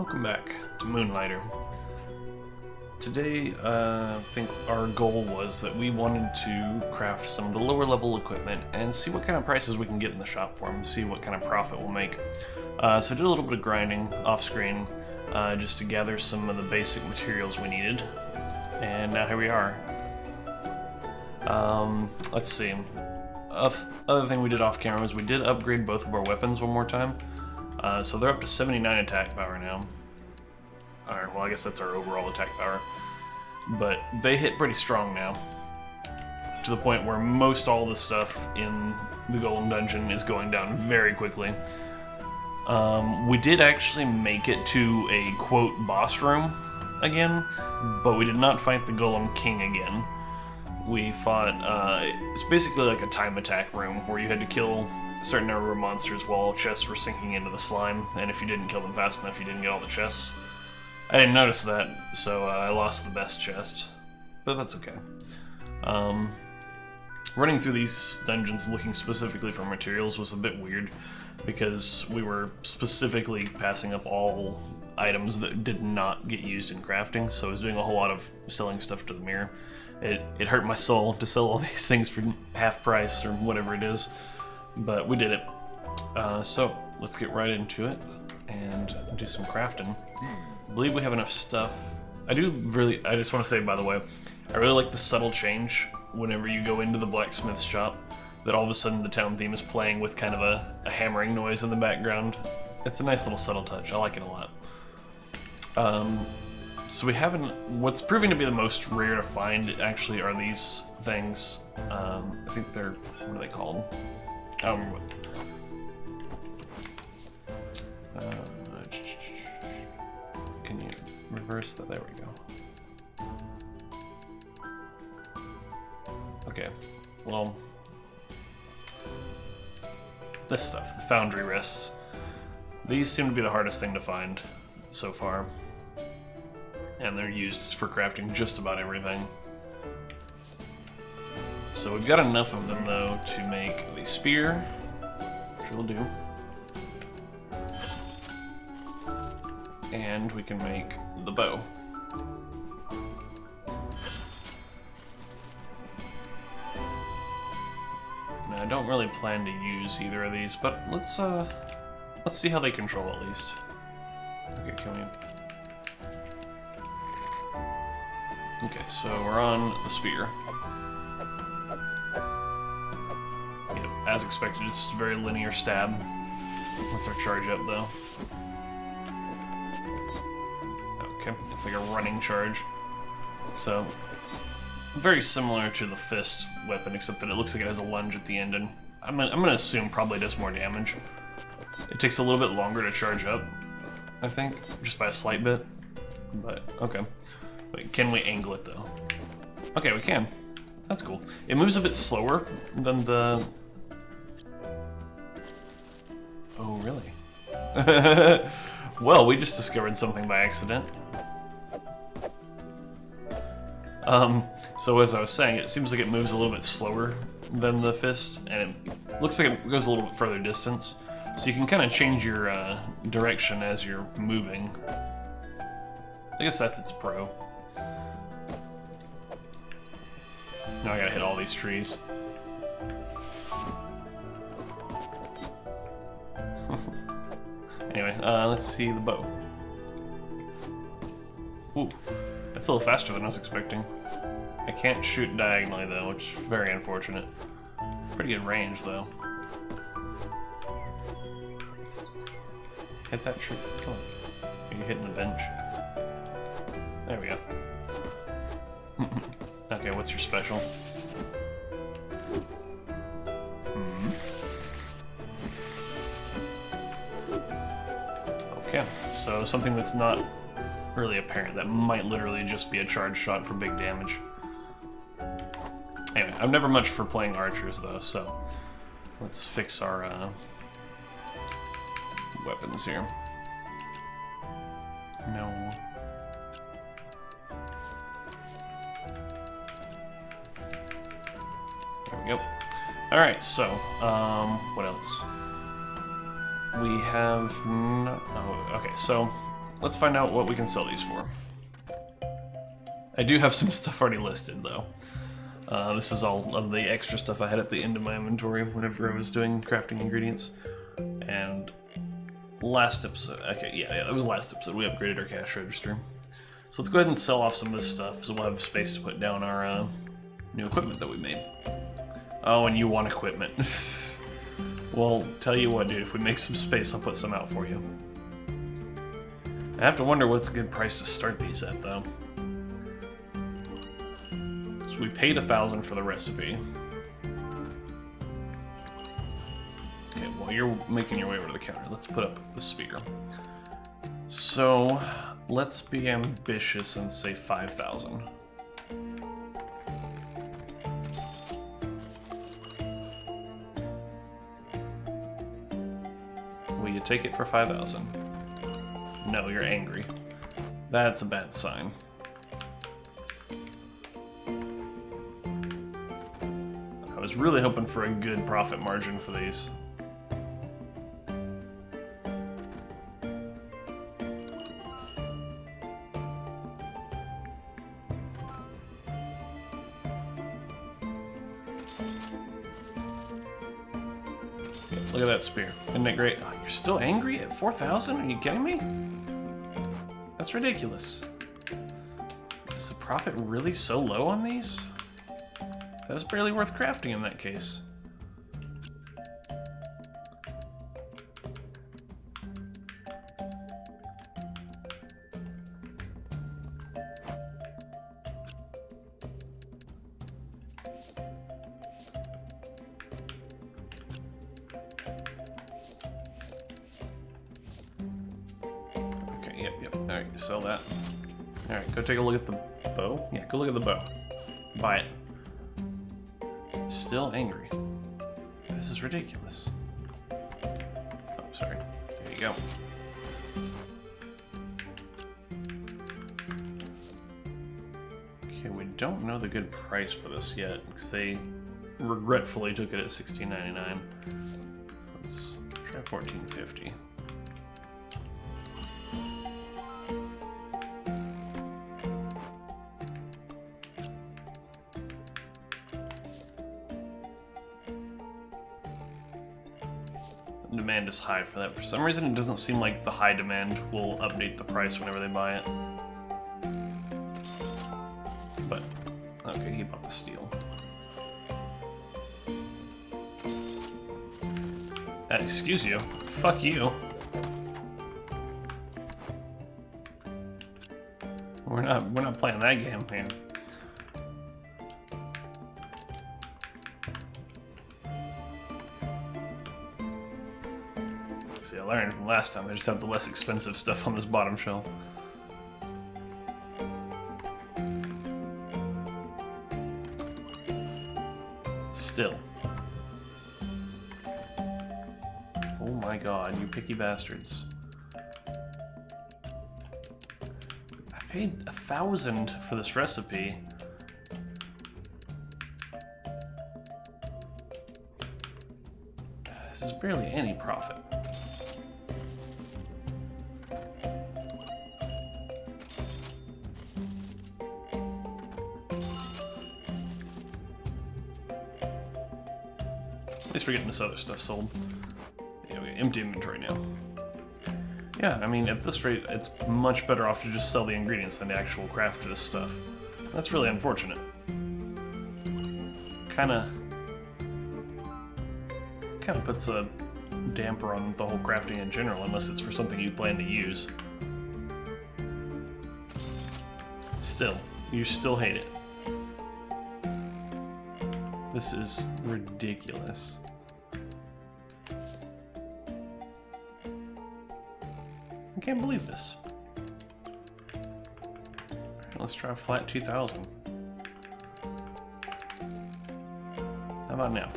Welcome back to Moonlighter. Today, I think our goal was that we wanted to craft some of the lower level equipment and see what kind of prices we can get in the shop for them, see what kind of profit we'll make. So I did a little bit of grinding off screen just to gather some of the basic materials we needed. And now here we are. Let's see. Other thing we did off camera was we did upgrade both of our weapons one more time. So they're up to 79 attack power now. Alright, well I guess that's our overall attack power. But they hit pretty strong now. To the point where most all the stuff in the Golem Dungeon is going down very quickly. We did actually make it to a, quote, boss room again, but we did not fight the Golem King again. We fought, it's basically like a time attack room where you had to kill a certain number of monsters while chests were sinking into the slime, and if you didn't kill them fast enough, you didn't get all the chests. I didn't notice that, so I lost the best chest, but that's okay. Running through these dungeons looking specifically for materials was a bit weird, because we were specifically passing up all items that did not get used in crafting, so I was doing a whole lot of selling stuff to the mirror. It hurt my soul to sell all these things for half price or whatever it is, but we did it. So let's get right into it and do some crafting. I believe we have enough stuff. I just want to say, by the way, I really like the subtle change whenever you go into the blacksmith's shop, that all of a sudden the town theme is playing with kind of a hammering noise in the background. It's a nice little subtle touch. I like it a lot. So we haven't. What's proving to be the most rare to find actually are these things. I think they're, what are they called? I don't remember what. Can you reverse that? There we go. Okay. Well, this stuff, the foundry rests. These seem to be the hardest thing to find so far. And they're used for crafting just about everything. So we've got enough of them, though, to make the spear, which will do. And we can make the bow. Now, I don't really plan to use either of these, but let's see how they control at least. Okay, can we? Okay, so we're on the spear. Yep, as expected, it's just a very linear stab. What's our charge up, though? Okay, it's like a running charge. So, very similar to the fist weapon, except that it looks like it has a lunge at the end, and I'm gonna assume probably does more damage. It takes a little bit longer to charge up, I think, just by a slight bit, but okay. Wait, can we angle it, though? Okay, we can. That's cool. It moves a bit slower than the... Oh, really? Well, we just discovered something by accident. So as I was saying, it seems like it moves a little bit slower than the fist, and it looks like it goes a little bit further distance. So you can kind of change your direction as you're moving. I guess that's its pro. Now I gotta hit all these trees. Anyway, let's see the bow. Ooh, that's a little faster than I was expecting. I can't shoot diagonally though, which is very unfortunate. Pretty good range though. Hit that tree. Come on. Are you hitting the bench? There we go. Okay, what's your special? Okay, so something that's not really apparent. That might literally just be a charge shot for big damage. Anyway, I'm never much for playing archers though, so let's fix our weapons here. No. There we go. Alright, so, what else? We have... oh, okay, so let's find out what we can sell these for. I do have some stuff already listed, though. This is all of the extra stuff I had at the end of my inventory whenever I was doing crafting ingredients. And last episode, okay, yeah, it was last episode, we upgraded our cash register. So let's go ahead and sell off some of this stuff, so we'll have space to put down our new equipment that we made. Oh, and you want equipment. Well, tell you what, dude, if we make some space, I'll put some out for you. I have to wonder what's a good price to start these at, though. So we paid 1,000 for the recipe. Okay, while you're making your way over to the counter, let's put up the spear. So, let's be ambitious and say 5,000. Will you take it for 5,000? No, you're angry. That's a bad sign. I was really hoping for a good profit margin for these. Look at that spear. Isn't it great? Oh, you're still angry at 4,000? Are you kidding me? That's ridiculous. Is the profit really so low on these? That was barely worth crafting in that case. Yep. Alright, sell that. Alright, go take a look at the bow. Yeah, go look at the bow. Buy it. Still angry. This is ridiculous. Oh, sorry. There you go. Okay, we don't know the good price for this yet, because they regretfully took it at $16.99. So let's try $14.50. Demand is high for that. For some reason, it doesn't seem like the high demand will update the price whenever they buy it. But, okay, he bought the steel. Excuse you. Fuck you. We're not playing that game here. See, I learned from last time, I just have the less expensive stuff on this bottom shelf. Still. Oh my god, you picky bastards. I paid 1,000 for this recipe. This is barely any profit. At least we're getting this other stuff sold. Yeah, we got empty inventory now. Yeah, I mean, at this rate, it's much better off to just sell the ingredients than to actual craft this stuff. That's really unfortunate. Kinda puts a damper on the whole crafting in general, unless it's for something you plan to use. Still, you still hate it. This is ridiculous. I can't believe this. Let's try a flat 2,000. How about now?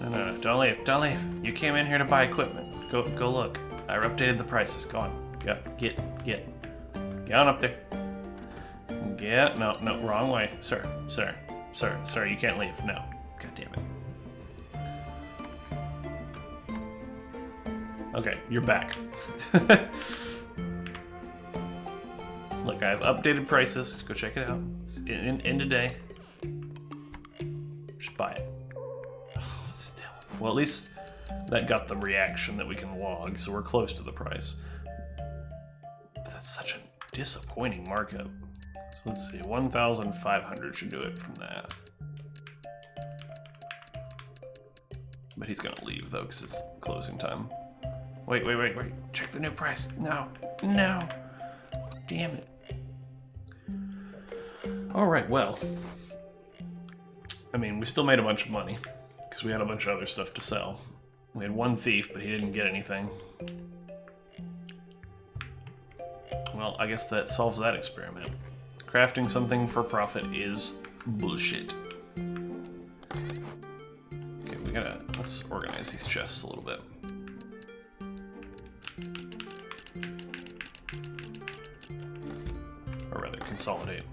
No, don't leave, don't leave. You came in here to buy equipment. Go look. I updated the prices. Go on. Get on up there. Get, no, wrong way. Sir, you can't leave. No. God damn it. Okay, you're back. Look, I have updated prices. Go check it out. It's in today. Just buy it. Oh, still. Well, at least that got the reaction that we can log, so we're close to the price. But that's such a disappointing markup. So let's see, 1,500 should do it from that. But he's gonna leave though, because it's closing time. Wait. Check the new price. No. Damn it. Alright, well. I mean, we still made a bunch of money, because we had a bunch of other stuff to sell. We had one thief, but he didn't get anything. Well, I guess that solves that experiment. Crafting something for profit is bullshit. Okay, let's organize these chests a little bit. Or rather, consolidate.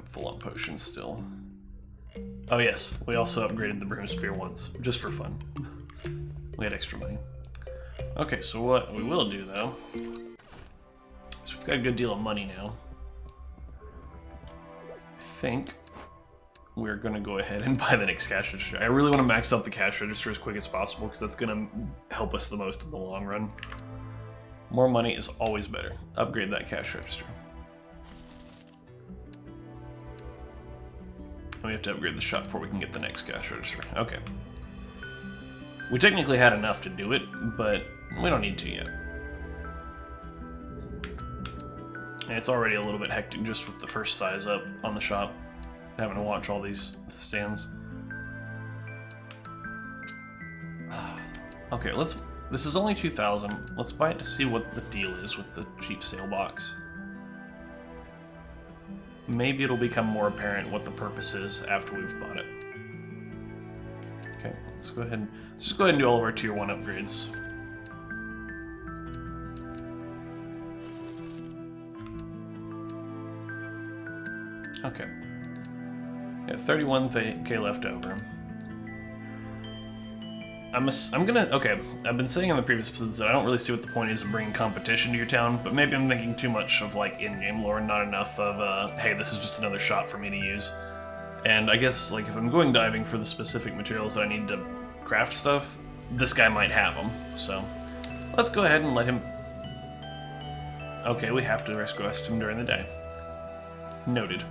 Full on potions still. Oh yes, we also upgraded the broom spear once, just for fun. We had extra money. Okay, so what we will do though, is we've got a good deal of money now. I think we're gonna go ahead and buy the next cash register. I really want to max out the cash register as quick as possible because that's gonna help us the most in the long run. More money is always better. Upgrade that cash register. We have to upgrade the shop before we can get the next cash register. Okay. We technically had enough to do it, but we don't need to yet. And it's already a little bit hectic just with the first size up on the shop. Having to watch all these stands. Okay, this is only 2,000. Let's buy it to see what the deal is with the cheap sale box. Maybe it'll become more apparent what the purpose is after we've bought it. Okay, let's go ahead and do all of our tier 1 upgrades. Okay. Yeah, 31k left over. Okay, I've been saying in the previous episodes that I don't really see what the point is of bringing competition to your town, but maybe I'm thinking too much of, like, in-game lore, not enough of, hey, this is just another shop for me to use. And I guess, like, if I'm going diving for the specific materials that I need to craft stuff, this guy might have them, so let's go ahead and let him... Okay, we have to request him during the day. Noted.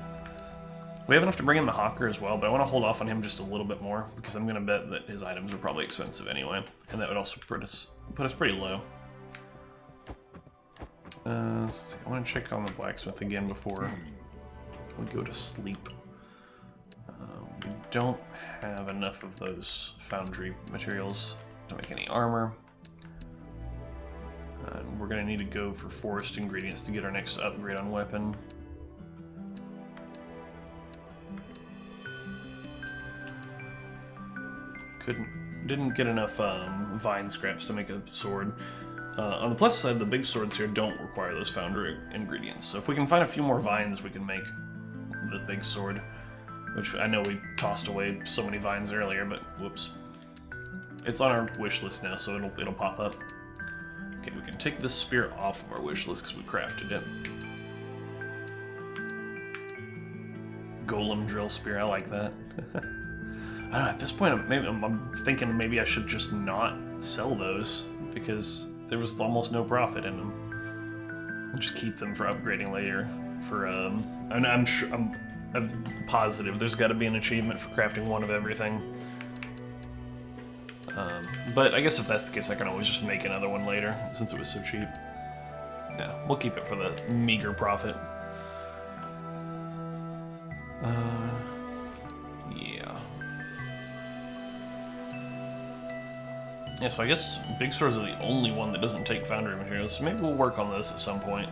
We have enough to bring in the hawker as well, but I want to hold off on him just a little bit more, because I'm going to bet that his items are probably expensive anyway, and that would also put us pretty low. Let's see. I want to check on the blacksmith again before we go to sleep. We don't have enough of those foundry materials to make any armor. And we're going to need to go for forest ingredients to get our next upgrade on weapon. Didn't get enough vine scraps to make a sword. On the plus side, the big swords here don't require those foundry ingredients. So if we can find a few more vines, we can make the big sword. Which I know we tossed away so many vines earlier, but whoops. It's on our wish list now, so it'll pop up. Okay, we can take this spear off of our wish list because we crafted it. Golem drill spear, I like that. I don't know, at this point, I'm thinking maybe I should just not sell those, because there was almost no profit in them. I'll just keep them for upgrading later. I'm positive there's got to be an achievement for crafting one of everything. But I guess if that's the case, I can always just make another one later, since it was so cheap. Yeah, we'll keep it for the meager profit. Yeah, so I guess big swords are the only one that doesn't take foundry materials, so maybe we'll work on those at some point.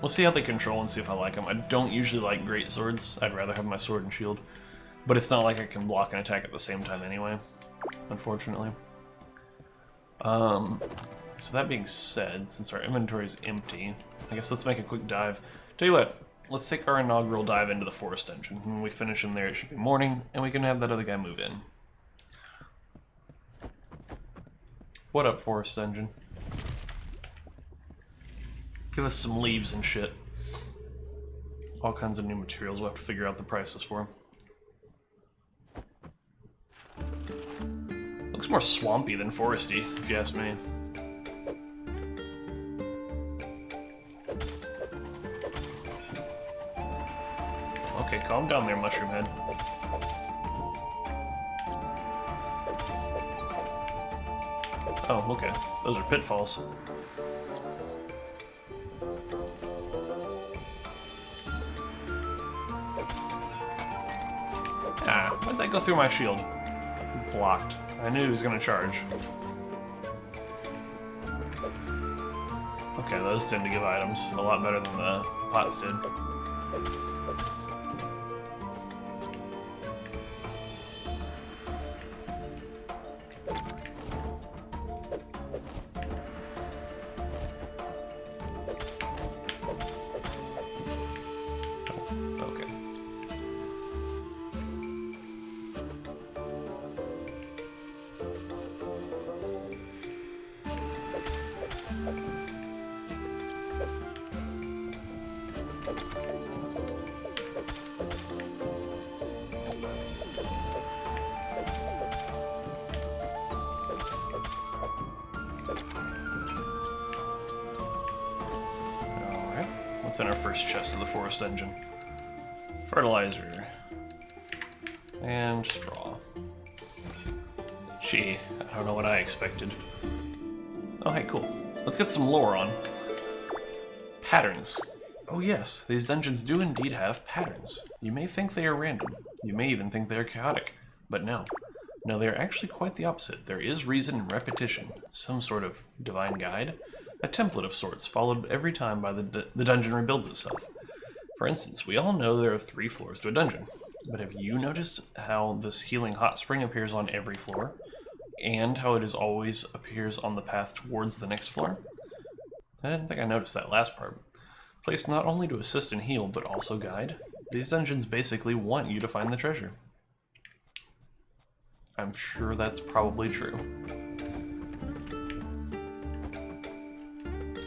We'll see how they control and see if I like them. I don't usually like great swords. I'd rather have my sword and shield. But it's not like I can block and attack at the same time anyway, unfortunately. So that being said, since our inventory is empty, I guess let's make a quick dive. Tell you what, let's take our inaugural dive into the forest dungeon. When we finish in there, it should be morning, and we can have that other guy move in. What up, forest dungeon? Give us some leaves and shit. All kinds of new materials. We'll have to figure out the prices for them. Looks more swampy than foresty, if you ask me. Okay, calm down there, Mushroom Head. Oh, okay. Those are pitfalls. Ah, why'd that go through my shield? Blocked. I knew he was gonna charge. Okay, those tend to give items a lot better than the pots did. What's in our first chest of the forest dungeon? Fertilizer. And straw. Gee, I don't know what I expected. Oh, hey, cool. Let's get some lore on. Patterns. Oh yes, these dungeons do indeed have patterns. You may think they are random. You may even think they are chaotic. But no. No, they are actually quite the opposite. There is reason and repetition. Some sort of divine guide. A template of sorts, followed every time by the dungeon rebuilds itself. For instance, we all know there are 3 floors to a dungeon, but have you noticed how this healing hot spring appears on every floor, and how it is always appears on the path towards the next floor? I didn't think I noticed that last part. Placed not only to assist and heal, but also guide, these dungeons basically want you to find the treasure. I'm sure that's probably true.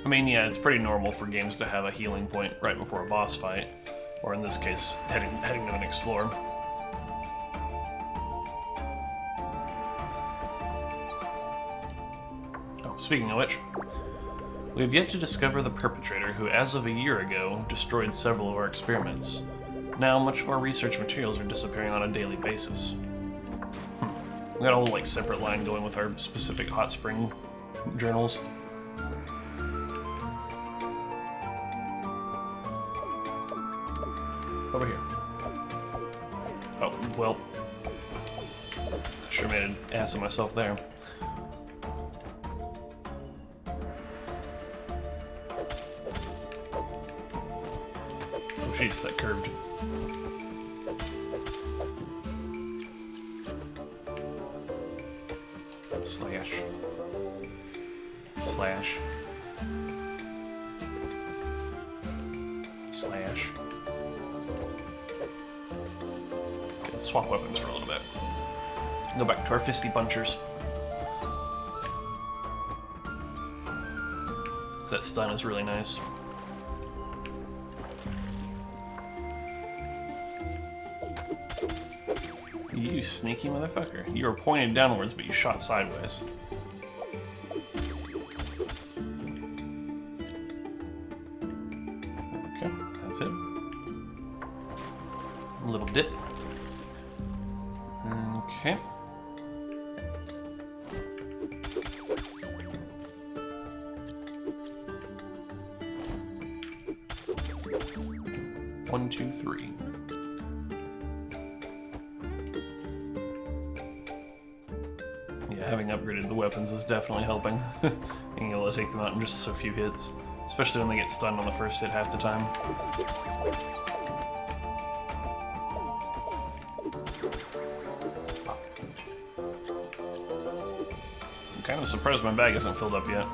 I mean, yeah, it's pretty normal for games to have a healing point right before a boss fight, or in this case, heading to the next floor. Oh, speaking of which, we have yet to discover the perpetrator who, as of a year ago, destroyed several of our experiments. Now, much of our research materials are disappearing on a daily basis. We got a whole, separate line going with our specific hot spring journals. Over here. Oh, well. I sure made an ass of myself there. Oh, jeez, that curved. Slash. Slash. Slash. Let's swap weapons for a little bit. Go back to our fisty punchers. So that stun is really nice. You sneaky motherfucker. You were pointed downwards, but you shot sideways. Okay, that's it. A little dip. Okay. One, two, three. Yeah, having upgraded the weapons is definitely helping. Being able to take them out in just a few hits. Especially when they get stunned on the first hit half the time. I'm kind of surprised my bag isn't filled up yet.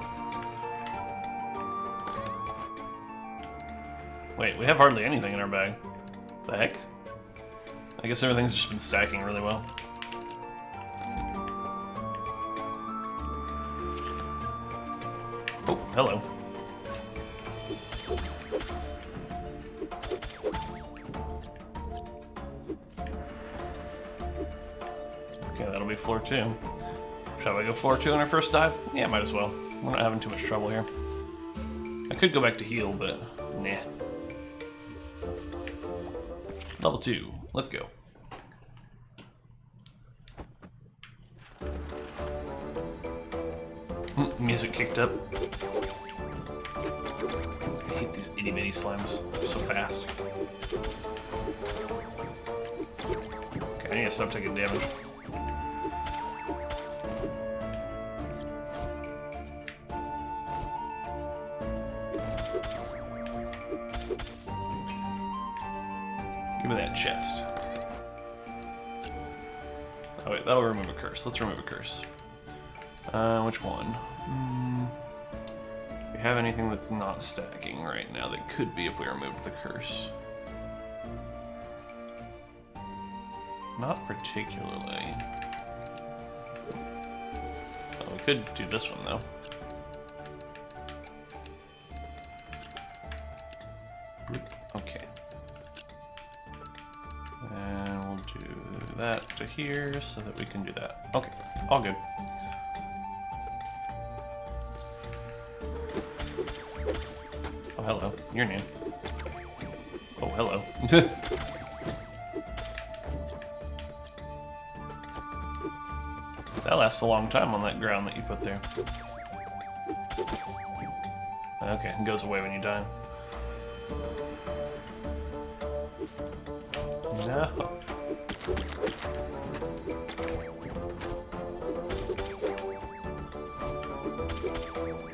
Wait, we have hardly anything in our bag. The heck? I guess everything's just been stacking really well. Oh, hello. Okay, that'll be floor 2. Shall we go floor 2 on our first dive? Yeah, might as well. We're not having too much trouble here. I could go back to heal, but nah. Level 2. Let's go. Music kicked up. I hate these itty bitty slimes. They're so fast. Okay, I need to stop taking damage. Give me that chest. Oh wait, that'll remove a curse. Let's remove a curse. Which one? We have anything that's not stacking right now that could be if we removed the curse? Not particularly. Oh, we could do this one though. Okay. And we'll do that to here so that we can do that. Okay, all good. Oh, hello. Your name. Oh, hello. That lasts a long time on that ground that you put there. Okay, it goes away when you die. No.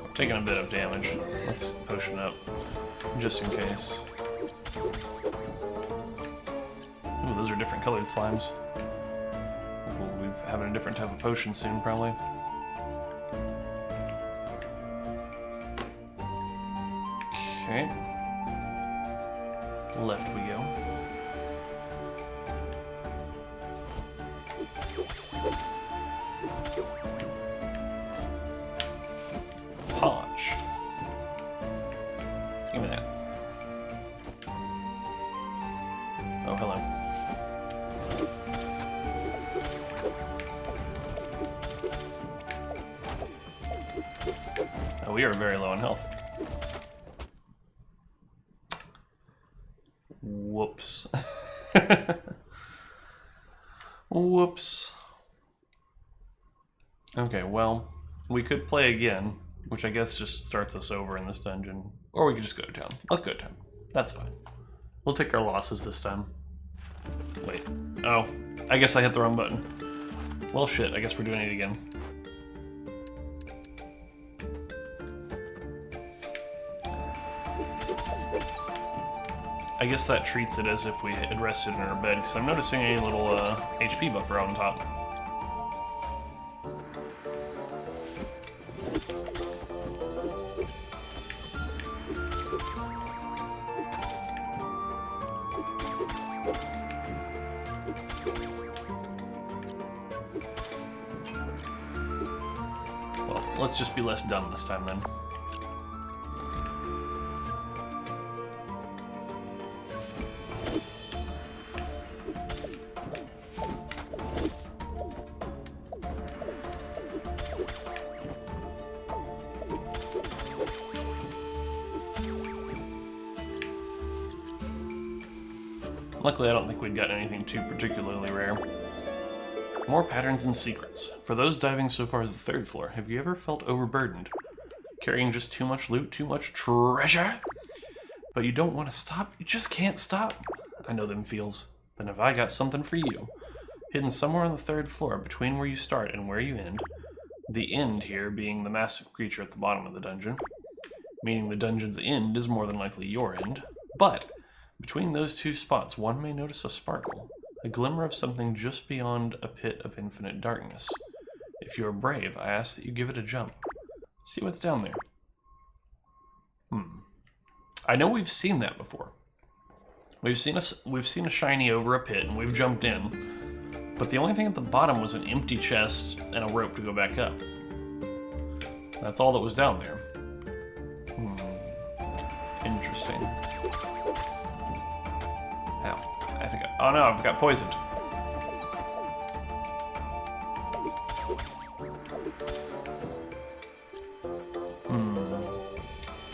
I'm taking a bit of damage. Let's potion up, just in case. Ooh, those are different colored slimes. We'll be having a different type of potion soon, probably. Okay. Left we go. Punch. Give me that. Oh, hello. Oh, we are very low in health. Whoops. Whoops. Okay, well, we could play again, which I guess just starts us over in this dungeon. Or we could just go to town. Let's go to town. That's fine. We'll take our losses this time. Wait. Oh, I guess I hit the wrong button. Well, shit, I guess we're doing it again. I guess that treats it as if we had rested in our bed, because I'm noticing a little HP buffer on top. Well, let's just be less dumb this time then. Luckily, I don't think we'd gotten anything too particularly rare. More patterns and secrets. For those diving so far as the 3rd floor, have you ever felt overburdened? Carrying just too much loot, too much treasure? But you don't want to stop? You just can't stop. I know them feels. Then have I got something for you. Hidden somewhere on the 3rd floor, between where you start and where you end. The end here being the massive creature at the bottom of the dungeon. Meaning the dungeon's end is more than likely your end. But between those two spots, one may notice a sparkle, a glimmer of something just beyond a pit of infinite darkness. If you are brave, I ask that you give it a jump. See what's down there. I know we've seen that before. We've seen a shiny over a pit, and we've jumped in. But the only thing at the bottom was an empty chest and a rope to go back up. That's all that was down there. Interesting. Ow. I think oh no, I've got poisoned.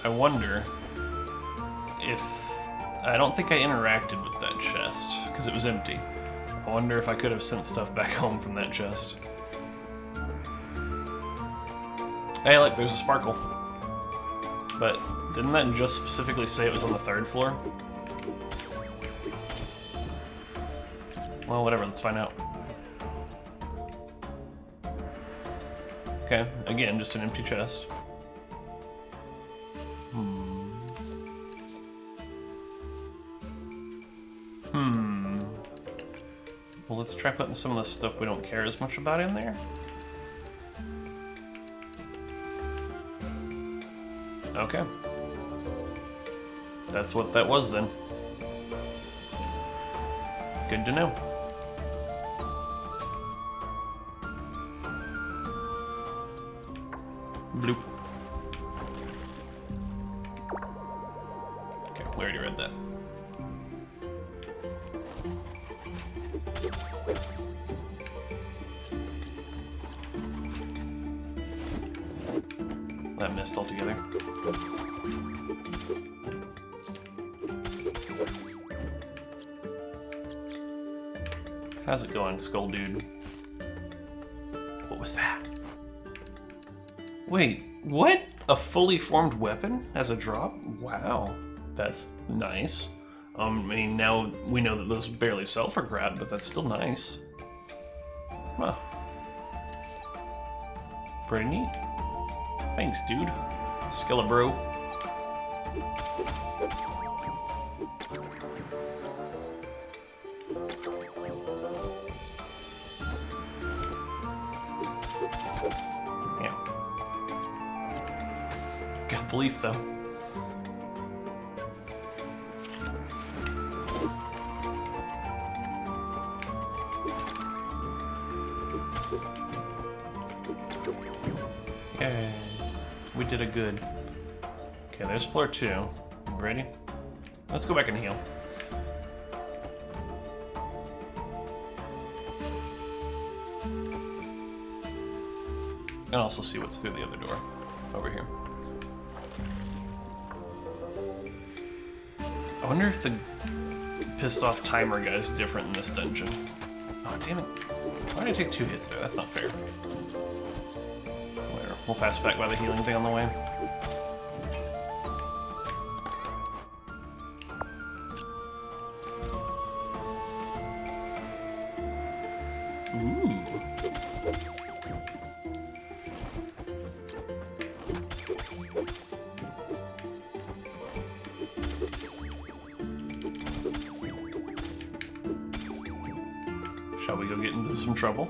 I wonder if... I don't think I interacted with that chest, because it was empty. I wonder if I could have sent stuff back home from that chest. Hey, look, there's a sparkle. But didn't that just specifically say it was on the 3rd floor? Well, whatever, let's find out. Okay, again, just an empty chest. Well, let's try putting some of the stuff we don't care as much about in there. Okay. That's what that was then. Good to know. Bloop. Okay, we already read that. That missed altogether. How's it going, Skull Dude? What was that? Wait, what? A fully formed weapon as a drop? Wow, that's nice. I mean, now we know that those barely sell for crap, but that's still nice. Huh. Pretty neat. Thanks, dude. Skilla, bro. Yeah. Got the leaf, though. Okay. We did a good. Okay, there's floor 2. You ready? Let's go back and heal. And also see what's through the other door. Over here. I wonder if the pissed off timer guy is different in this dungeon. Oh, damn it. Why did I take 2 hits there? That's not fair. Whatever. We'll pass back by the healing thing on the way. Ooh. Shall we go get into some trouble?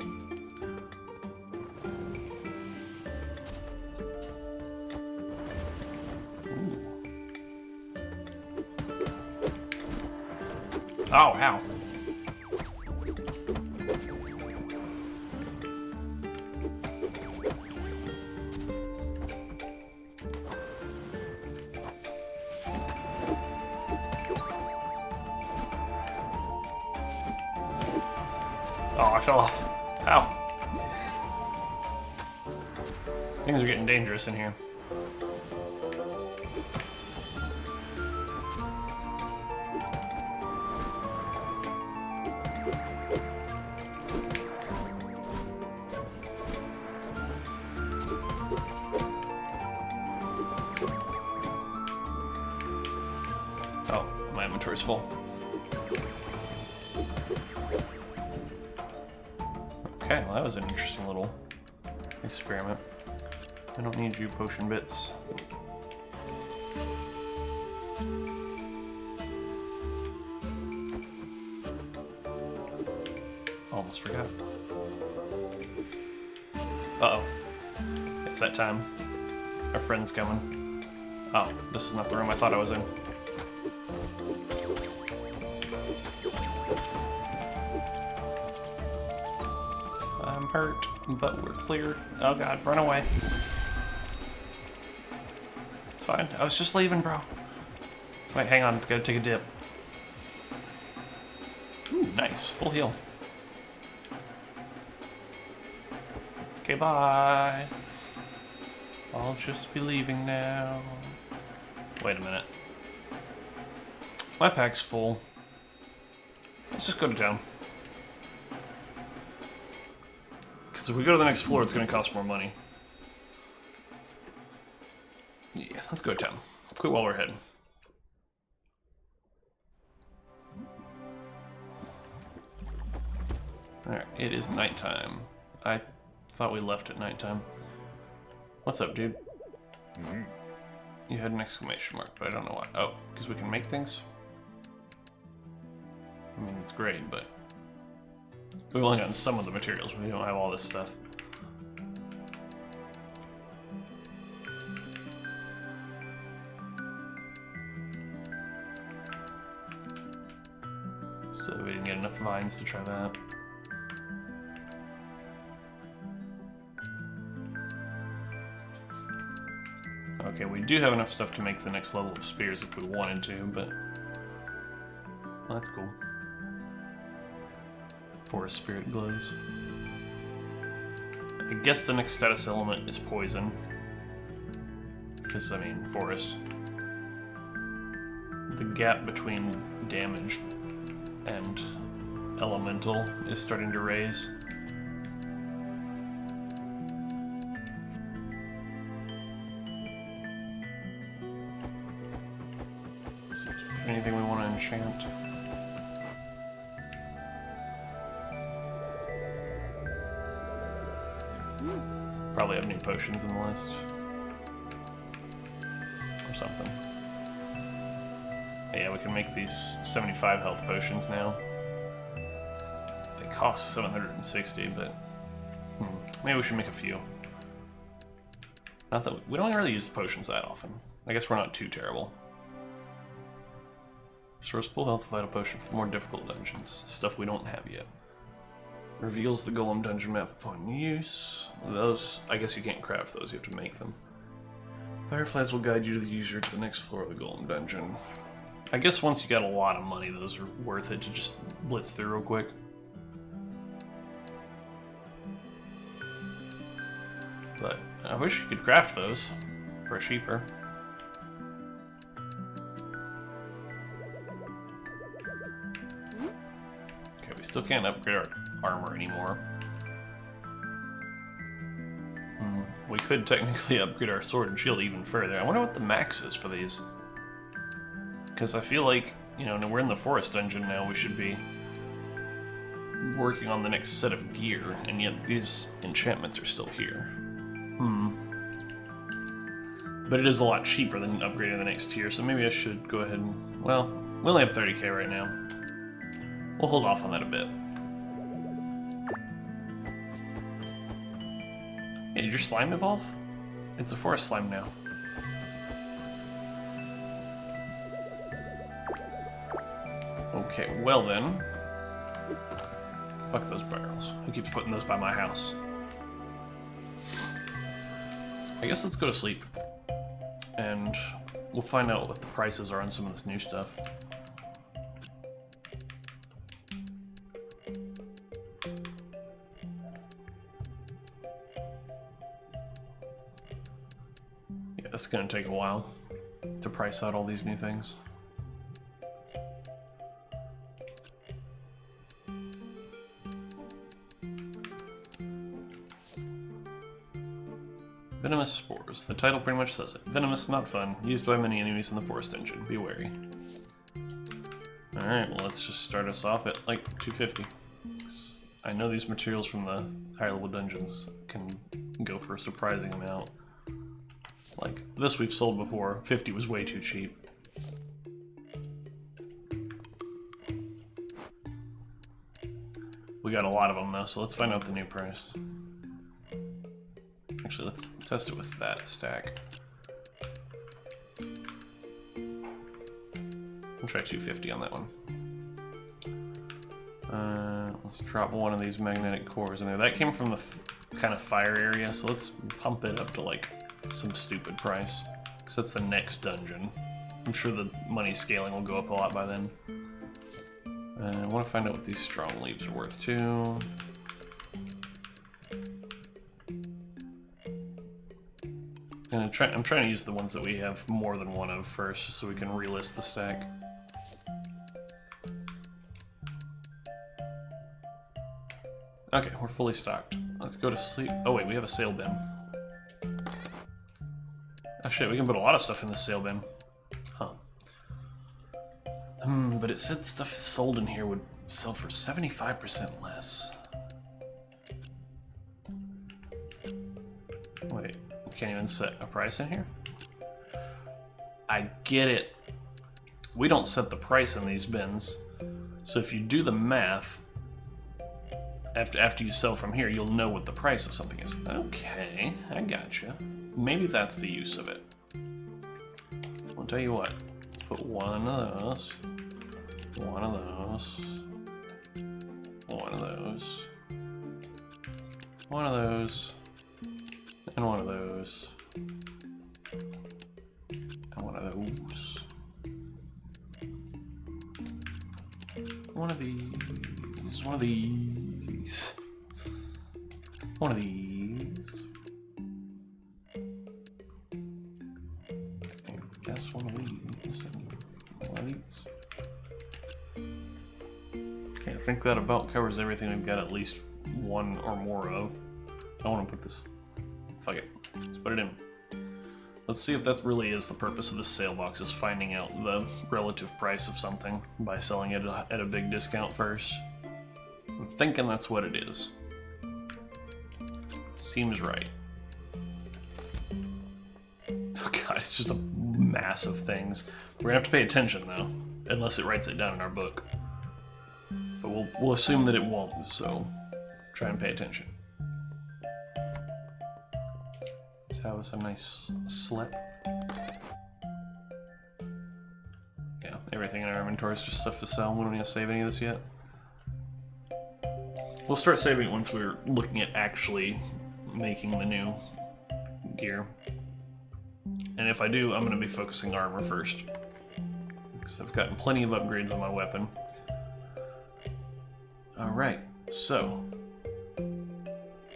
Ooh. Oh, ow. Oh, I fell off. Ow. Things are getting dangerous in here. Oh, my inventory's full. Okay, well that was an interesting little experiment. I don't need you potion bits. Almost forgot. Uh-oh. It's that time. Our friend's coming. Oh, this is not the room I thought I was in. I'm hurt, but we're clear. Oh god, run away. It's fine. I was just leaving, bro. Wait, hang on. Gotta take a dip. Ooh, nice. Full heal. Okay, bye. I'll just be leaving now. Wait a minute. My pack's full. Let's just go to town. Because if we go to the next floor, it's going to cost more money. Yeah, let's go to town. Quit while we're ahead. Alright, it is nighttime. I thought we left at nighttime. What's up, dude? You had an exclamation mark, but I don't know why. Oh, because we can make things? I mean, it's great, but we've only gotten some of the materials. We don't have all this stuff. So we didn't get enough vines to try that. Okay, we do have enough stuff to make the next level of spears if we wanted to, but well, that's cool. Forest spirit glows. I guess the next status element is poison. Because, I mean, forest. The gap between damage and elemental is starting to raise. So, anything we want to enchant? Probably have new potions in the list. Or something. Yeah, we can make these 75 health potions now. They cost 760, but maybe we should make a few. Not that we don't really use potions that often. I guess we're not too terrible. Restores full health vital potion for more difficult dungeons. Stuff we don't have yet. Reveals the golem dungeon map upon use. Those, I guess you can't craft those, you have to make them. Fireflies will guide you to the user to the next floor of the golem dungeon. I guess once you got a lot of money, those are worth it to just blitz through real quick. But I wish you could craft those for cheaper. Okay, we still can't upgrade our armor anymore. We could technically upgrade our sword and shield even further. I wonder what the max is for these. Because I feel like, you know, we're in the forest dungeon now, we should be working on the next set of gear, and yet these enchantments are still here. But it is a lot cheaper than upgrading the next tier, so maybe I should go ahead and... Well, we only have 30k right now. We'll hold off on that a bit. Hey, did your slime evolve? It's a forest slime now. Okay, well then. Fuck those barrels. Who keeps putting those by my house? I guess let's go to sleep. And we'll find out what the prices are on some of this new stuff. Yeah, it's gonna take a while to price out all these new things. Venomous spores. The title pretty much says it. Venomous, not fun. Used by many enemies in the forest dungeon. Be wary. Alright, well let's just start us off at like 250. I know these materials from the higher level dungeons can go for a surprising amount. Like, this we've sold before. 50 was way too cheap. We got a lot of them though, so let's find out the new price. Actually, let's test it with that stack. We'll try 250 on that one. Let's drop one of these magnetic cores in there. That came from the kind of fire area, so let's pump it up to like some stupid price. Because that's the next dungeon. I'm sure the money scaling will go up a lot by then. I want to find out what these strong leaves are worth too. And I'm trying to use the ones that we have more than one of first, so we can relist the stack. Okay, we're fully stocked. Let's go to sleep. Oh wait, we have a sail bin. Oh shit, we can put a lot of stuff in the sail bin. Huh. But it said stuff sold in here would sell for 75% less. Wait, you can't even set a price in here? I get it. We don't set the price in these bins. So if you do the math, after you sell from here, you'll know what the price of something is. Okay, I gotcha. Maybe that's the use of it. I'll tell you what. Let's put one of those. One of those. One of those. One of those. And one of those. And one of those. One of these. One of these. One of these. I guess one of these. And one of these. Okay, I think that about covers everything we've got at least one or more of. I want to put this. Fuck it. Let's put it in. Let's see if that really is the purpose of the sale box, is finding out the relative price of something by selling it at a big discount first. I'm thinking that's what it is. Seems right. Oh god, it's just a mass of things. We're gonna have to pay attention though, unless it writes it down in our book. But we'll assume that it won't, so try and pay attention. Let's have us a nice slip. Yeah, everything in our inventory is just stuff to sell. We don't need to save any of this yet. We'll start saving it once we're looking at actually making the new gear. And if I do, I'm going to be focusing armor first, because I've gotten plenty of upgrades on my weapon. Alright, so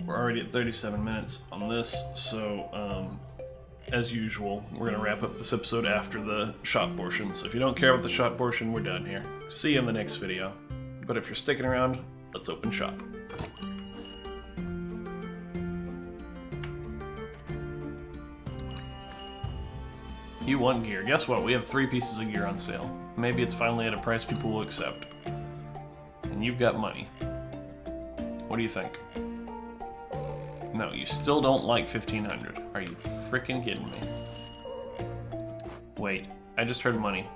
we're already at 37 minutes on this, so as usual, we're going to wrap up this episode after the shop portion. So if you don't care about the shop portion, we're done here. See you in the next video. But if you're sticking around, let's open shop. You want gear. Guess what? We have 3 pieces of gear on sale. Maybe it's finally at a price people will accept. And you've got money. What do you think? No, you still don't like 1500. Are you freaking kidding me? Wait, I just heard money.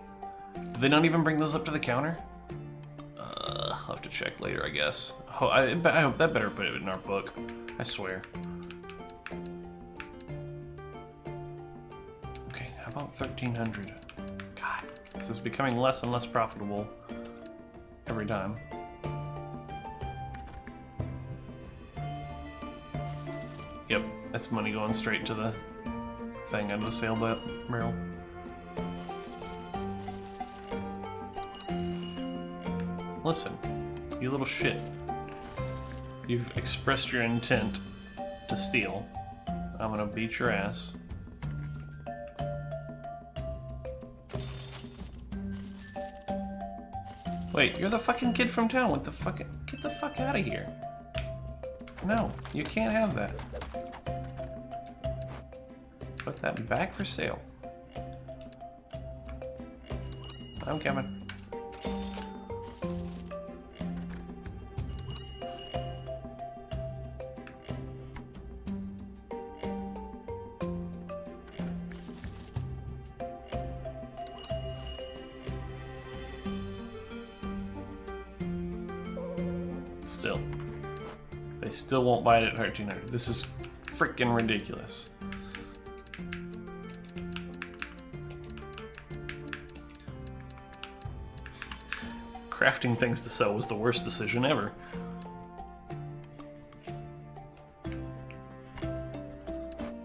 Did they not even bring those up to the counter? I'll have to check later, I guess. Oh, I hope that better put it in our book. I swear. Okay, how about 1300? God, this is becoming less and less profitable every time. Yep, that's money going straight to the thing out of the sale barrel. Listen, you little shit. You've expressed your intent to steal. I'm gonna beat your ass. Wait, you're the fucking kid from town with the fucking... Get the fuck out of here. No, you can't have that. Put that back for sale. I'm coming. Still. They still won't buy it at 1300. This is freaking ridiculous. crafting things to sell was the worst decision ever.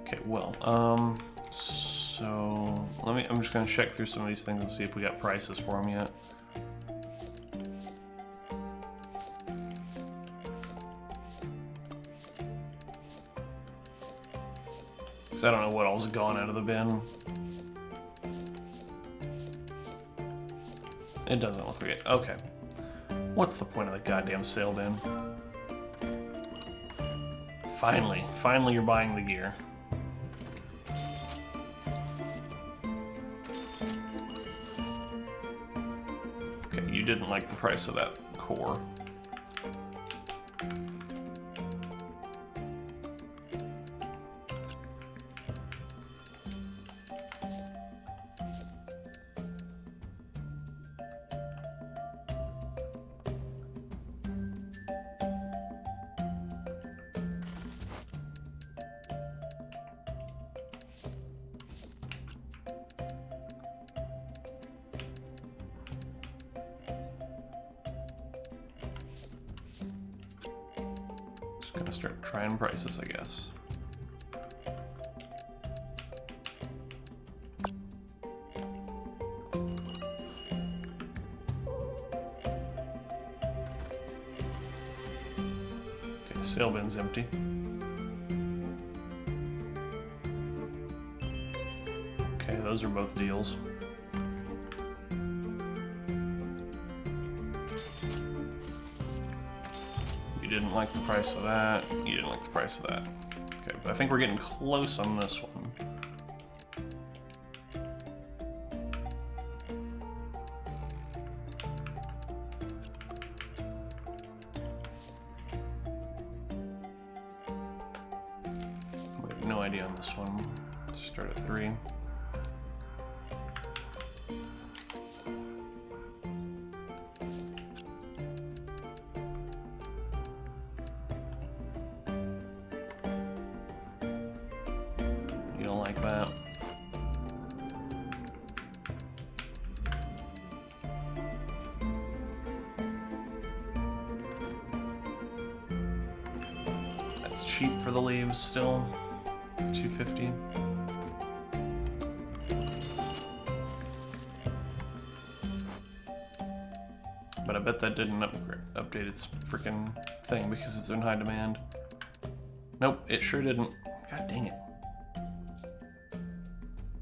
Okay, well, so I'm just gonna check through some of these things and see if we got prices for them yet. Because I don't know what all's gone out of the bin. It doesn't look like it. Okay. What's the point of the goddamn sale bin? Finally you're buying the gear. Okay, you didn't like the price of that core. Gonna start trying prices, I guess. Okay, sale bin's empty. Okay, those are both deals. You didn't like the price of that. You didn't like the price of that. Okay, but I think we're getting close on this one. We have no idea on this one. Let's start at 3. Like that. That's cheap for the leaves still. $250. But I bet that didn't update its freaking thing because it's in high demand. Nope, it sure didn't. God dang it.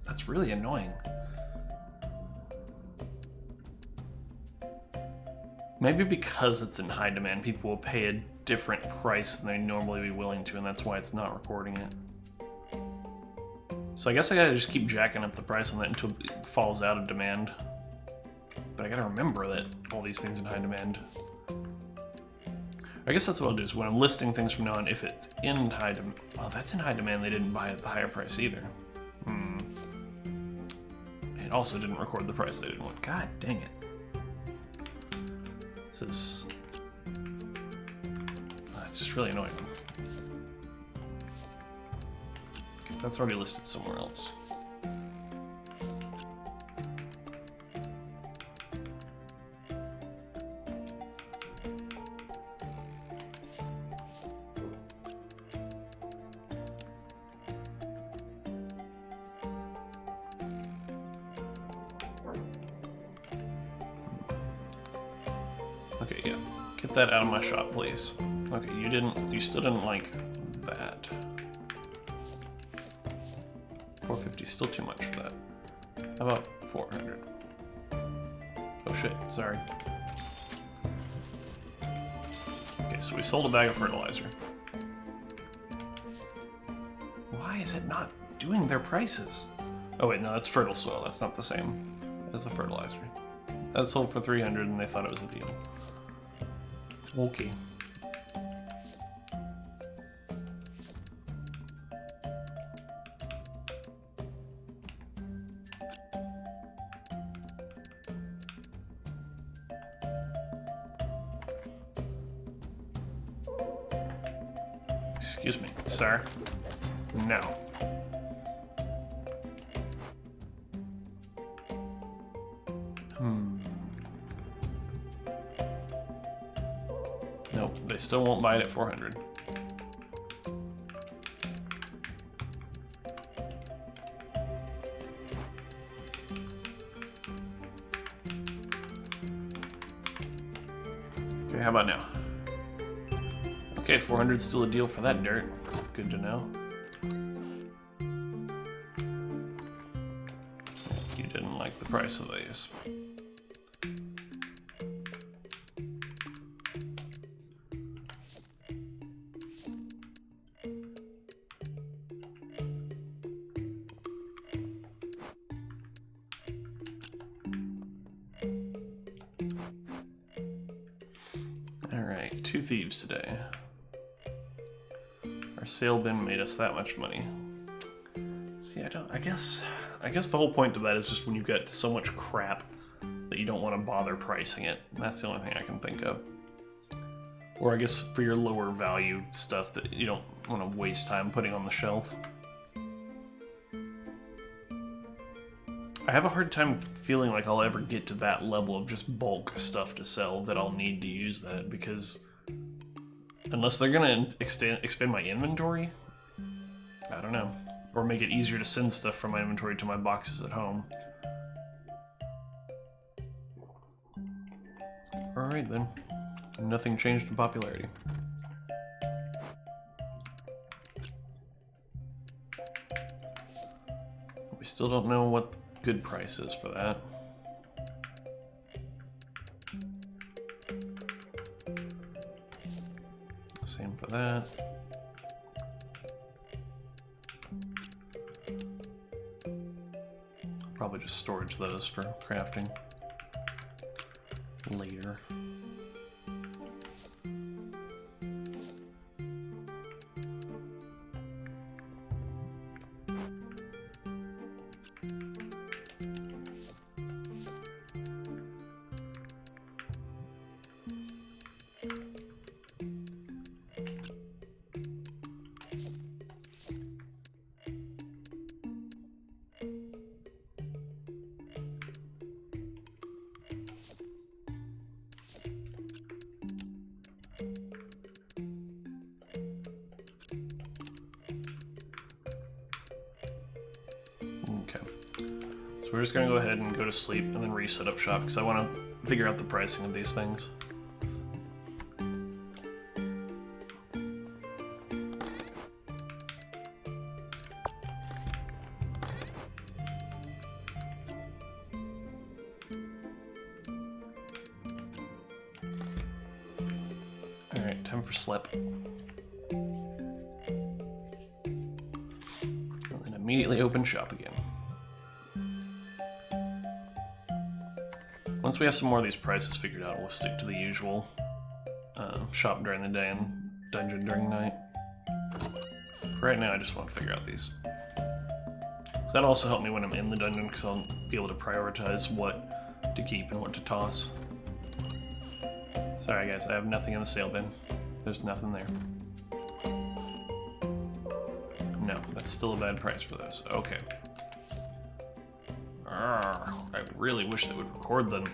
That's really annoying. Maybe because it's in high demand, people will pay a different price than they normally be willing to, and that's why it's not recording it. So I guess I gotta just keep jacking up the price on that until it falls out of demand. But I gotta remember that all these things in high demand. I guess that's what I'll do, is when I'm listing things from now on, if it's in high demand... Well, that's in high demand, they didn't buy it at the higher price either. It also didn't record the price they didn't want. God dang it. This is... It's just really annoying. That's already listed somewhere else. Okay, yeah. Get that out of my shop, please. Okay, you still didn't like that. 450 is still too much for that. How about 400? Oh shit, sorry. Okay, so we sold a bag of fertilizer. Why is it not doing their prices? Oh wait, no, that's fertile soil. That's not the same as the fertilizer. That sold for 300 and they thought it was a deal. Okay. Excuse me, sir. No. Nope, they still won't buy it at 400. Okay, how about now? Okay, 400's still a deal for that dirt. Good to know. You didn't like the price of these. Alright, 2 thieves today. Our sale bin made us that much money. See, I guess the whole point of that is just when you've got so much crap that you don't want to bother pricing it. That's the only thing I can think of. Or I guess for your lower value stuff that you don't want to waste time putting on the shelf. I have a hard time feeling like I'll ever get to that level of just bulk stuff to sell that I'll need to use that, because unless they're gonna expand my inventory, I don't know. Or make it easier to send stuff from my inventory to my boxes at home. Alright then. Nothing changed in popularity. We still don't know what the good price is for that. Same for that. Probably just storage those for crafting later. Okay, so we're just gonna go ahead and go to sleep and then reset up shop because I want to figure out the pricing of these things. Alright, time for slip. And then immediately open shop again. Once we have some more of these prices figured out, we'll stick to the usual shop during the day and dungeon during the night. For right now, I just want to figure out these. So that'll also help me when I'm in the dungeon, because I'll be able to prioritize what to keep and what to toss. Sorry guys, I have nothing in the sale bin. There's nothing there. No, that's still a bad price for those. Okay. I really wish they would record them.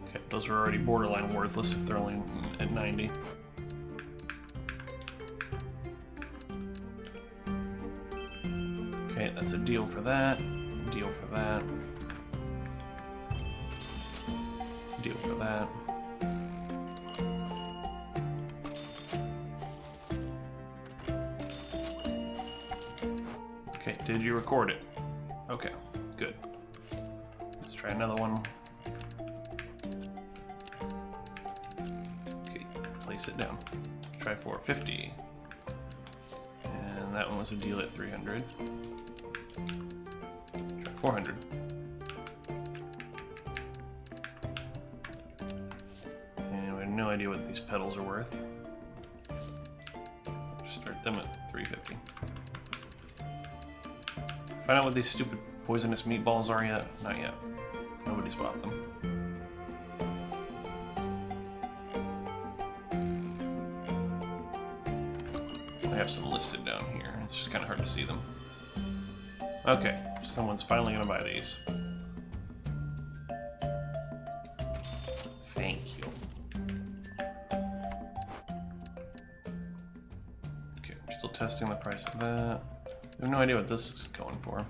Okay, those are already borderline worthless if they're only at 90. Okay, that's a deal for that. Deal for that. Deal for that. Okay, did you record it? Okay, good. Let's try another one. Okay, place it down. Try 450. And that one was a deal at 300. Try 400. And we have no idea what these petals are worth. Start them at 350. Find out what these stupid poisonous meatballs are yet? Not yet. Nobody's bought them. I have some listed down here. It's just kind of hard to see them. Okay, someone's finally gonna buy these. Still testing the price of that. I have no idea what this is going for.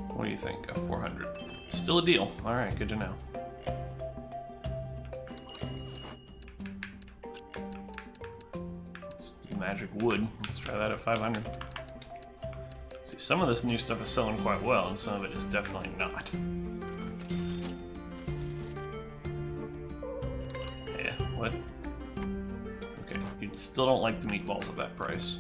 What do you think? A 400. Still a deal. Alright, good to know. Magic wood. Let's try that at 500. See, some of this new stuff is selling quite well, and some of it is definitely not. Yeah, what? Okay, you still don't like the meatballs at that price.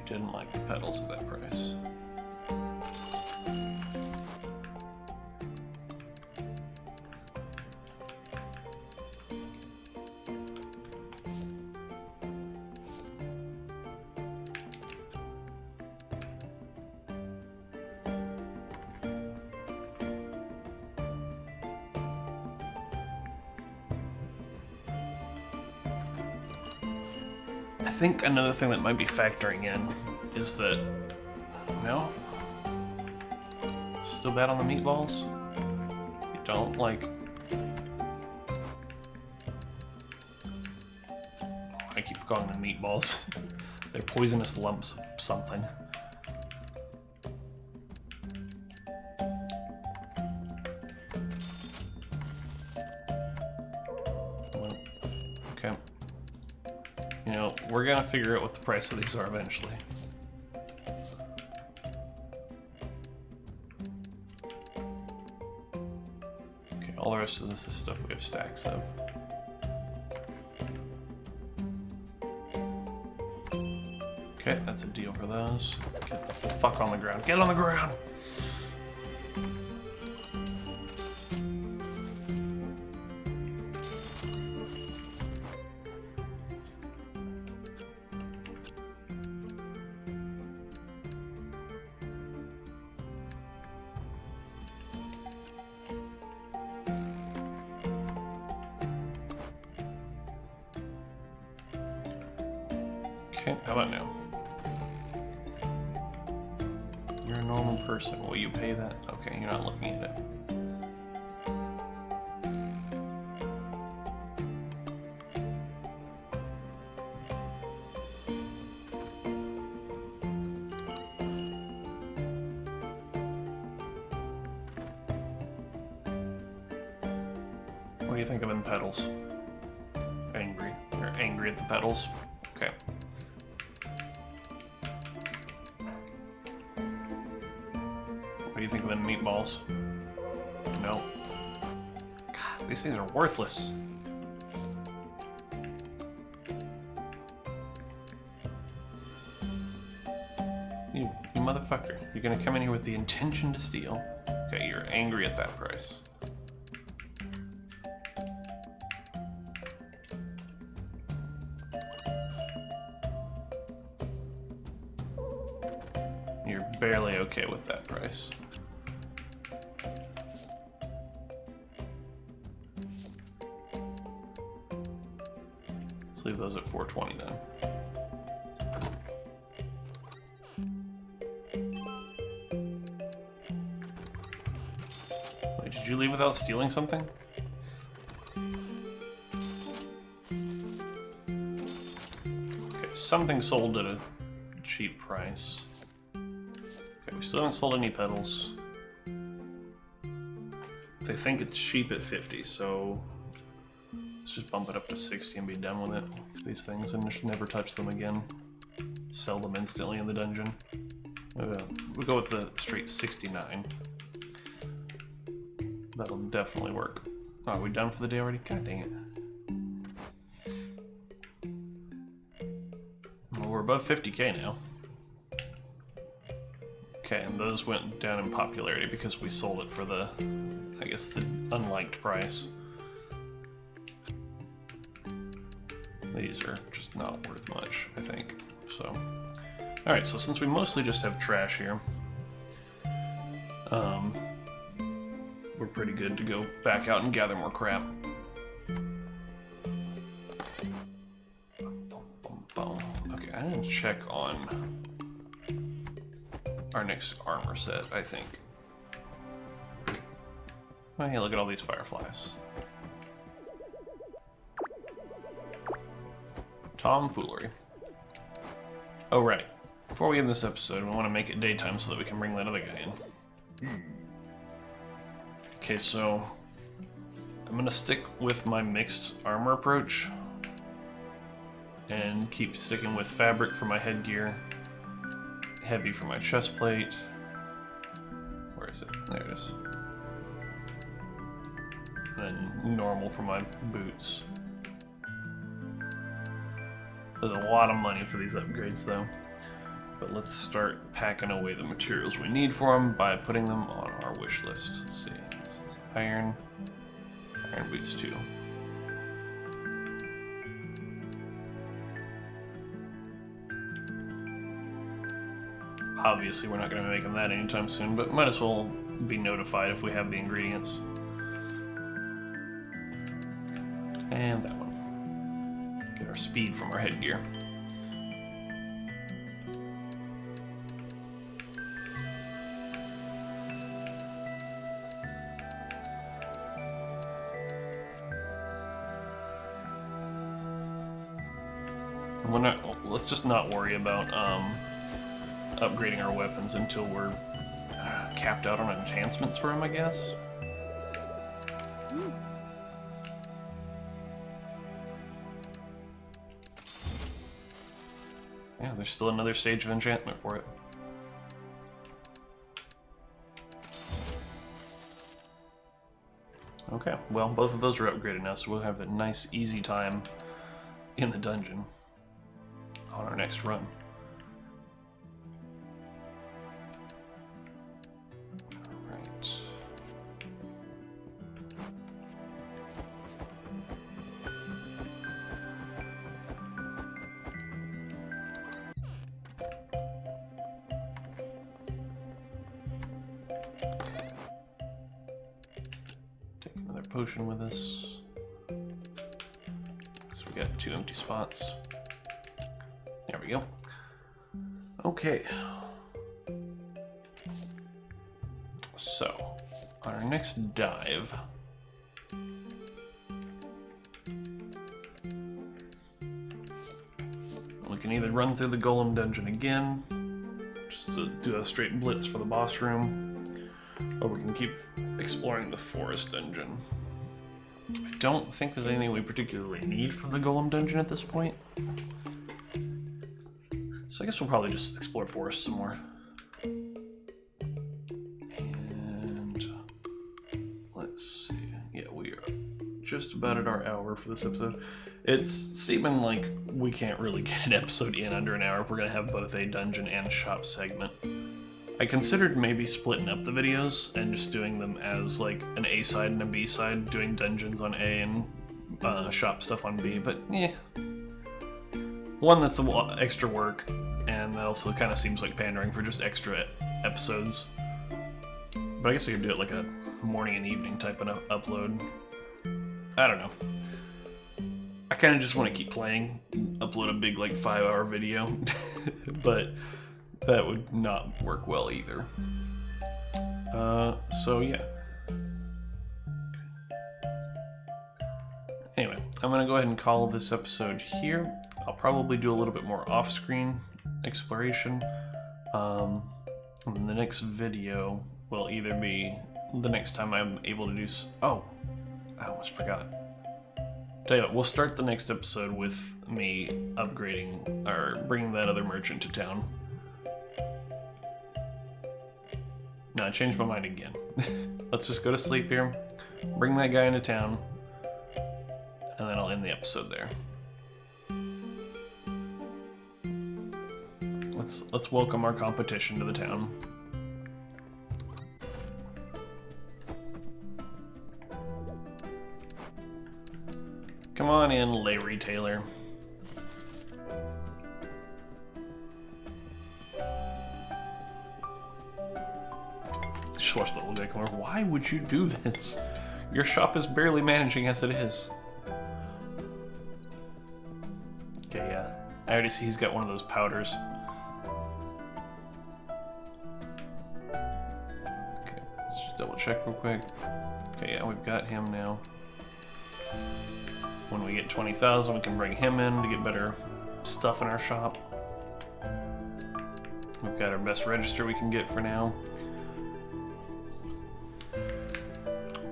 Didn't like the pedals at that price. I think another thing that might be factoring in is that, no, still bad on the meatballs? You don't like... I keep calling them meatballs. They're poisonous lumps of something. Okay. You know, we're gonna figure out what the price of these are eventually. Okay, all the rest of this is stuff we have stacks of. Okay, that's a deal for those. Get the fuck on the ground. Get on the ground! Okay, how about now? You're a normal person. Will you pay that? Okay, you're not looking at it. What do you think of in pedals? Angry. You're angry at the pedals? Okay. What do you think of them meatballs? No. God, these things are worthless. You motherfucker. You're gonna come in here with the intention to steal. Okay, you're angry at that price. You're barely okay with that price. Let's leave those at 420 then. Wait, did you leave without stealing something? Okay, something sold at a cheap price. Okay, we still haven't sold any pedals. They think it's cheap at 50, so let's just bump it up to 60 and be done with it. These things, and just never touch them again. Sell them instantly in the dungeon. We'll go with the straight 69. That'll definitely work. Oh, are we done for the day already? God dang it. Well, we're above 50k now. Okay, and those went down in popularity because we sold it for the, I guess, the unliked price. These are just not worth much, I think. So, alright, so since we mostly just have trash here, we're pretty good to go back out and gather more crap. Okay, I didn't check on our next armor set, I think. Oh, hey, look at all these fireflies. Tomfoolery. Oh, right. Before we end this episode, we want to make it daytime so that we can bring that other guy in. Okay, so I'm gonna stick with my mixed armor approach and keep sticking with fabric for my headgear, heavy for my chest plate. Where is it? There it is. And then normal for my boots. There's a lot of money for these upgrades though. But let's start packing away the materials we need for them by putting them on our wish list. Let's see. This is iron boots too. Obviously, we're not going to be making that anytime soon, but might as well be notified if we have the ingredients. And that one. Get our speed from our headgear. Let's just not worry about upgrading our weapons until we're capped out on enhancements for them, I guess. Yeah, there's still another stage of enchantment for it. Okay, well, both of those are upgraded now, so we'll have a nice, easy time in the dungeon on our next run. Alright. Take another potion with us. So we got 2 empty spots. There we go. Okay. So, on our next dive, we can either run through the Golem dungeon again, just to do a straight blitz for the boss room, or we can keep exploring the forest dungeon. I don't think there's anything we particularly need from the Golem dungeon at this point. So I guess we'll probably just explore forest some more. And let's see. Yeah, we are just about at our hour for this episode. It's seeming like we can't really get an episode in under an hour if we're going to have both a dungeon and shop segment. I considered maybe splitting up the videos and just doing them as like an A side and a B side, doing dungeons on A and shop stuff on B, but yeah. One, that's a lot extra work, and that also kind of seems like pandering for just extra episodes. But I guess we could do it like a morning and evening type of upload. I don't know. I kind of just want to keep playing, upload a big like 5-hour video, but that would not work well either. So yeah. Anyway, I'm going to go ahead and call this episode here. I'll probably do a little bit more off-screen exploration. And the next video will either be the next time I'm able to do... Oh! I almost forgot. Tell you what, we'll start the next episode with me upgrading, or bringing that other merchant to town. No, I changed my mind again. Let's just go to sleep here, bring that guy into town, and then I'll end the episode there. Let's welcome our competition to the town. Come on in, lay retailer. Just watch the little guy come over. Why would you do this? Your shop is barely managing as it is. Okay, yeah. I already see he's got one of those powders. Okay, let's just double check real quick. Okay, yeah, we've got him now. When we get 20,000, we can bring him in to get better stuff in our shop. We've got our best register we can get for now.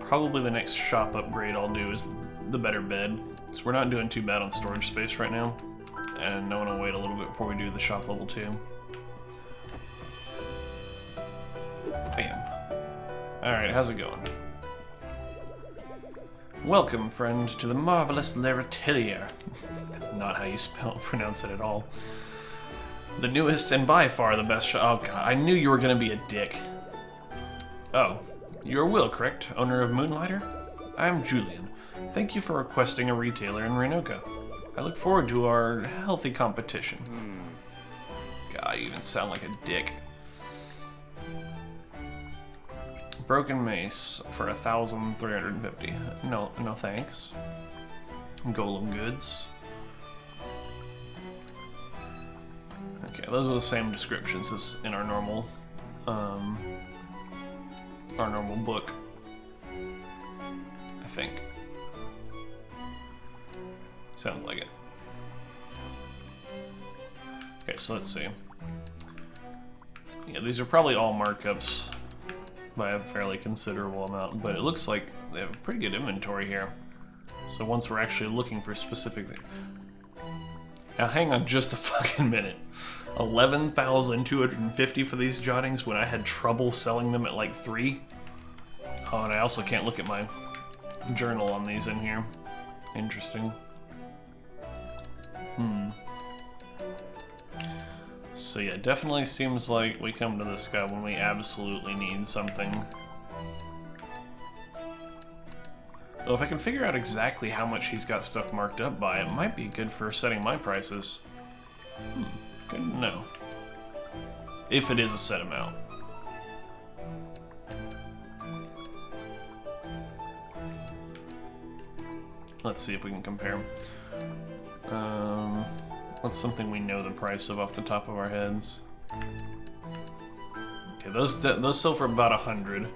Probably the next shop upgrade I'll do is the better bed. So we're not doing too bad on storage space right now. And I want to wait a little bit before we do the shop level 2. Bam. Alright, how's it going? Welcome, friend, to the marvelous Laretilier. That's not how you pronounce it at all. The newest and by far the best shop. Oh god, I knew you were gonna be a dick. Oh, you're Will, correct? Owner of Moonlighter? I'm Julian. Thank you for requesting a retailer in Renoka. I look forward to our healthy competition. God, you even sound like a dick. Broken mace for 1,350. No thanks. Golem goods. Okay, those are the same descriptions as in our normal book, I think. Sounds like it. Okay, so let's see. Yeah, these are probably all markups by a fairly considerable amount, but it looks like they have a pretty good inventory here. So once we're actually looking for specific things. Now hang on just a fucking minute. 11,250 for these jottings when I had trouble selling them at like 3? Oh, and I also can't look at my journal on these in here. Interesting. So yeah, definitely seems like we come to this guy when we absolutely need something. Well, if I can figure out exactly how much he's got stuff marked up by, it might be good for setting my prices. Good to know. If it is a set amount. Let's see if we can compare. What's something we know the price of off the top of our heads? Okay, those sell for about 100.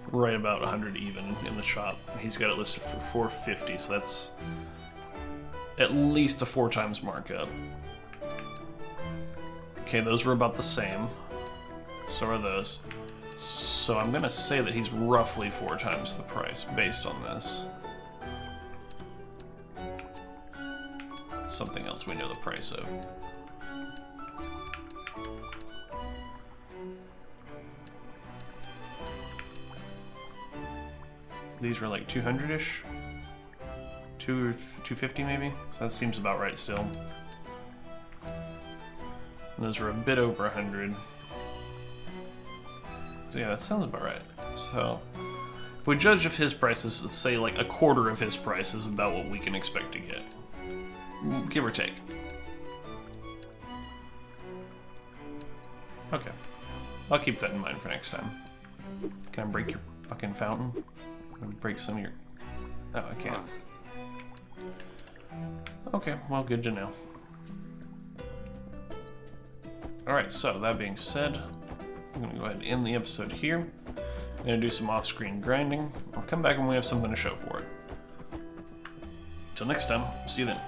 Right about 100 even in the shop. He's got it listed for 450, so that's at least a 4 times markup. Okay, those were about the same. So are those. So I'm gonna say that he's roughly 4 times the price based on this. Something else we know the price of. These were like 200-ish? 250 maybe? So that seems about right still. And those are a bit over 100. So yeah, that sounds about right. So, if we judge if his price is, let's say, like a quarter of his price is about what we can expect to get. Give or take. Okay. I'll keep that in mind for next time. Can I break your fucking fountain? I'm gonna break some of your... Oh, I can't. Okay, well, good to know. Alright, so that being said, I'm gonna go ahead and end the episode here. I'm gonna do some off-screen grinding. I'll come back when we have something to show for it. Till next time, see you then.